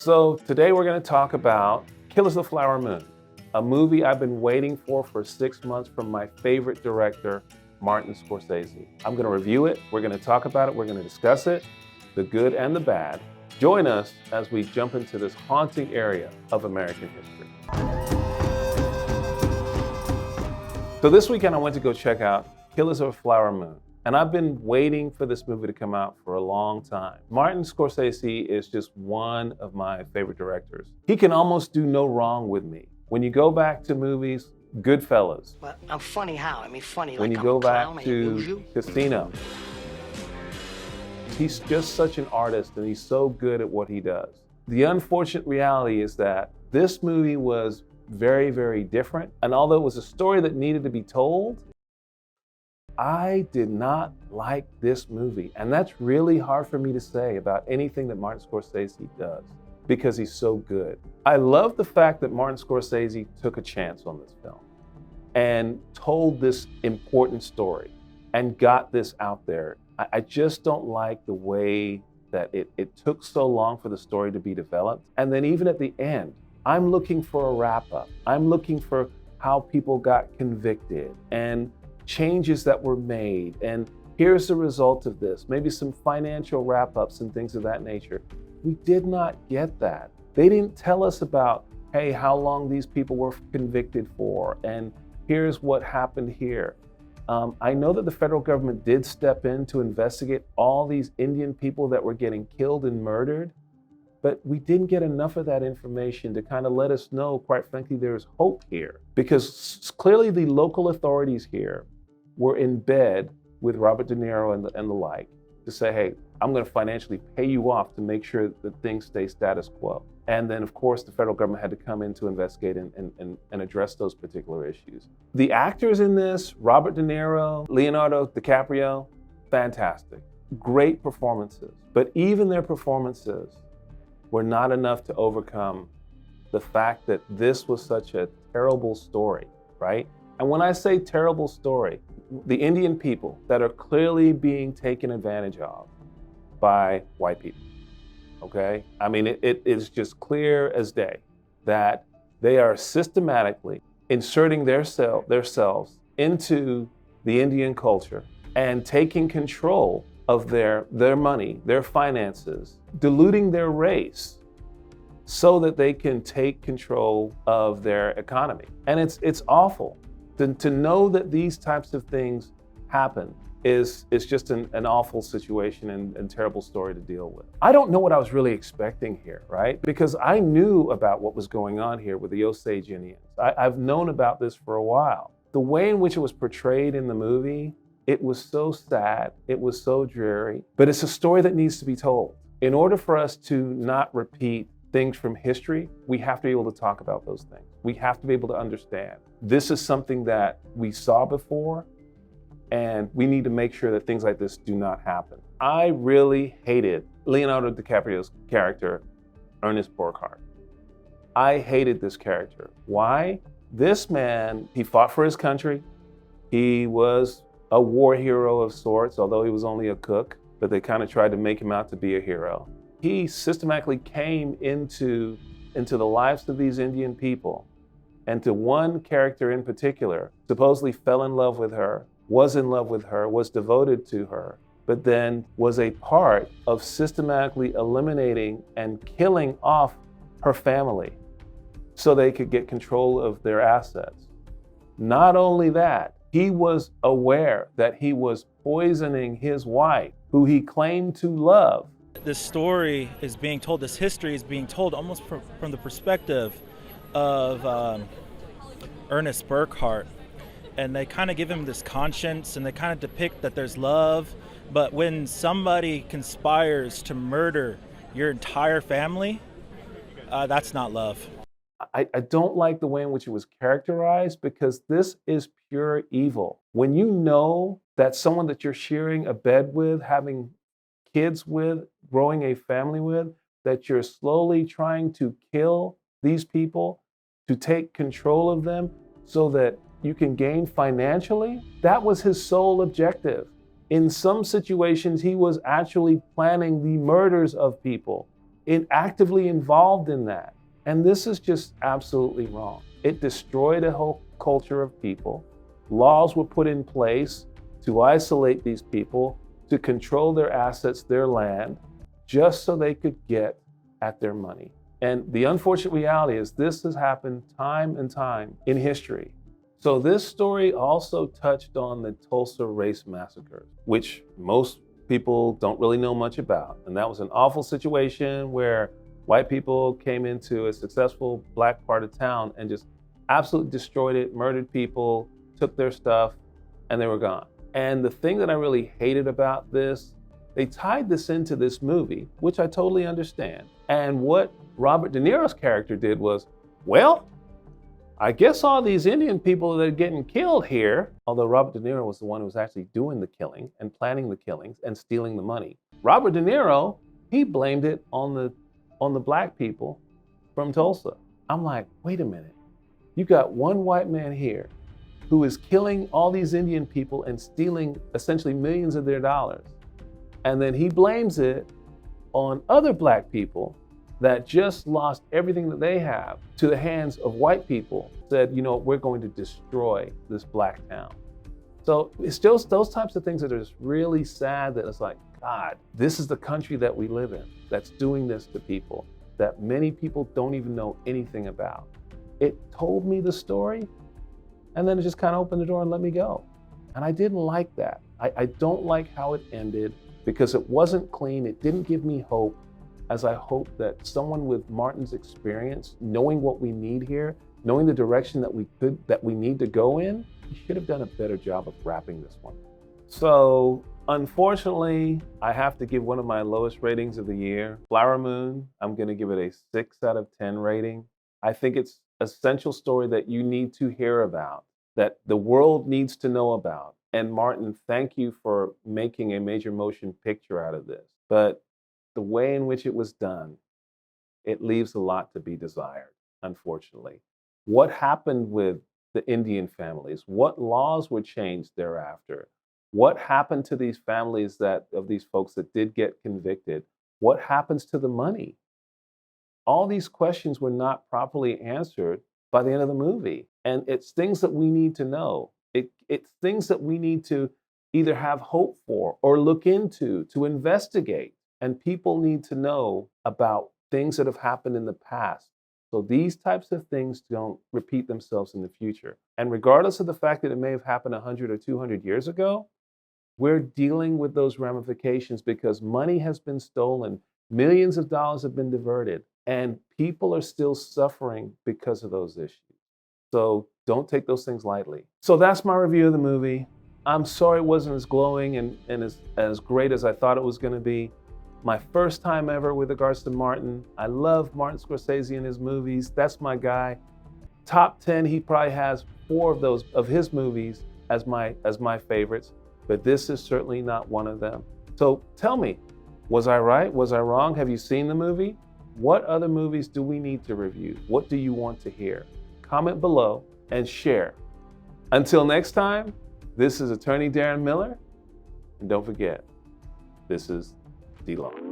So today we're going to talk about Killers of the Flower Moon, a movie I've been waiting for 6 months from my favorite director, Martin Scorsese. I'm going to review it, we're going to talk about it, we're going to discuss it, the good and the bad. Join us as we jump into this haunting area of American history. So this weekend I went to go check out Killers of the Flower Moon. And I've been waiting for this movie to come out for a long time. Martin Scorsese is just one of my favorite directors. He can almost do no wrong with me. When you go back to movies, Goodfellas. But I'm funny how? I mean funny When like you I'm go a back clown and lose to you? Casino. He's just such an artist and he's so good at what he does. The unfortunate reality is that this movie was very, very different. And although it was a story that needed to be told, I did not like this movie. And that's really hard for me to say about anything that Martin Scorsese does because he's so good. I love the fact that Martin Scorsese took a chance on this film and told this important story and got this out there. I just don't like the way that it took so long for the story to be developed. And then even at the end, I'm looking for a wrap up. I'm looking for how people got convicted and changes that were made, and here's the result of this, maybe some financial wrap-ups and things of that nature. We did not get that. They didn't tell us about, hey, how long these people were convicted for, and here's what happened here. I know that the federal government did step in to investigate all these Indian people that were getting killed and murdered, but we didn't get enough of that information to kind of let us know, quite frankly, there's hope here. Because clearly the local authorities here were in bed with Robert De Niro and the like to say, hey, I'm going to financially pay you off to make sure that things stay status quo. And then, of course, the federal government had to come in to investigate and address those particular issues. The actors in this, Robert De Niro, Leonardo DiCaprio, fantastic. Great performances. But even their performances were not enough to overcome the fact that this was such a terrible story, right? And when I say terrible story, the Indian people that are clearly being taken advantage of by white people, okay? I mean, it is just clear as day that they are systematically inserting themselves into the Indian culture and taking control of their money, their finances, diluting their race so that they can take control of their economy. And it's awful. To know that these types of things happen is just an awful situation and terrible story to deal with. I don't know what I was really expecting here, right? Because I knew about what was going on here with the Osage Indians. I've known about this for a while. The way in which it was portrayed in the movie, it was so sad, it was so dreary, but it's a story that needs to be told. In order for us to not repeat things from history, we have to be able to talk about those things. We have to be able to understand. This is something that we saw before, and we need to make sure that things like this do not happen. I really hated Leonardo DiCaprio's character, Ernest Borgnine. I hated this character. Why? This man, he fought for his country. He was a war hero of sorts, although he was only a cook, but they kind of tried to make him out to be a hero. He systematically came into the lives of these Indian people, and to one character in particular, supposedly fell in love with her, was in love with her, was devoted to her, but then was a part of systematically eliminating and killing off her family so they could get control of their assets. Not only that, he was aware that he was poisoning his wife, who he claimed to love. This story is being told, this history is being told almost from the perspective of Ernest Burkhart. And they kind of give him this conscience and they kind of depict that there's love. But when somebody conspires to murder your entire family, that's not love. I don't like the way in which it was characterized because this is pure evil. When you know that someone that you're sharing a bed with, having kids with, growing a family with, that you're slowly trying to kill these people, to take control of them so that you can gain financially, that was his sole objective. In some situations, he was actually planning the murders of people. actively involved in that. And this is just absolutely wrong. It destroyed a whole culture of people. Laws were put in place to isolate these people, to control their assets, their land, just so they could get at their money. And the unfortunate reality is this has happened time and time in history. So this story also touched on the Tulsa race massacre, which most people don't really know much about. And that was an awful situation where white people came into a successful black part of town and just absolutely destroyed it, murdered people, took their stuff, and they were gone. And the thing that I really hated about this, they tied this into this movie, which I totally understand. And what Robert De Niro's character did was, well, I guess all these Indian people that are getting killed here, although Robert De Niro was the one who was actually doing the killing and planning the killings and stealing the money. Robert De Niro, he blamed it on the black people from Tulsa. I'm like, wait a minute. You got one white man here who is killing all these Indian people and stealing essentially millions of their dollars. And then he blames it on other black people that just lost everything that they have to the hands of white people, said, you know, we're going to destroy this black town. So it's just those types of things that are just really sad, that it's like, God, this is the country that we live in that's doing this to people that many people don't even know anything about. It told me the story, and then it just kind of opened the door and let me go. And I didn't like that. I don't like how it ended, because it wasn't clean. It didn't give me hope, as I hope that someone with Martin's experience, knowing what we need here, knowing the direction that we need to go in, he should have done a better job of wrapping this one. So unfortunately, I have to give one of my lowest ratings of the year, Flower Moon. I'm gonna give it a 6 out of 10 rating. I think it's an essential story that you need to hear about, that the world needs to know about. And Martin, thank you for making a major motion picture out of this. But the way in which it was done, it leaves a lot to be desired, unfortunately. What happened with the Indian families? What laws were changed thereafter? What happened to these families of these folks that did get convicted? What happens to the money? All these questions were not properly answered by the end of the movie. And it's things that we need to know. It's things that we need to either have hope for or look into, to investigate. And people need to know about things that have happened in the past, so these types of things don't repeat themselves in the future. And regardless of the fact that it may have happened 100 or 200 years ago, we're dealing with those ramifications because money has been stolen, millions of dollars have been diverted, and people are still suffering because of those issues. So don't take those things lightly. So that's my review of the movie. I'm sorry it wasn't as glowing and as great as I thought it was going to be. My first time ever with regards to Martin. I love Martin Scorsese and his movies. That's my guy. Top 10, he probably has 4 of those of his movies as my favorites, but this is certainly not one of them. So tell me, was I right? Was I wrong? Have you seen the movie? What other movies do we need to review? What do you want to hear? Comment below and share. Until next time, this is Attorney Darren Miller, and don't forget, this is DLAW.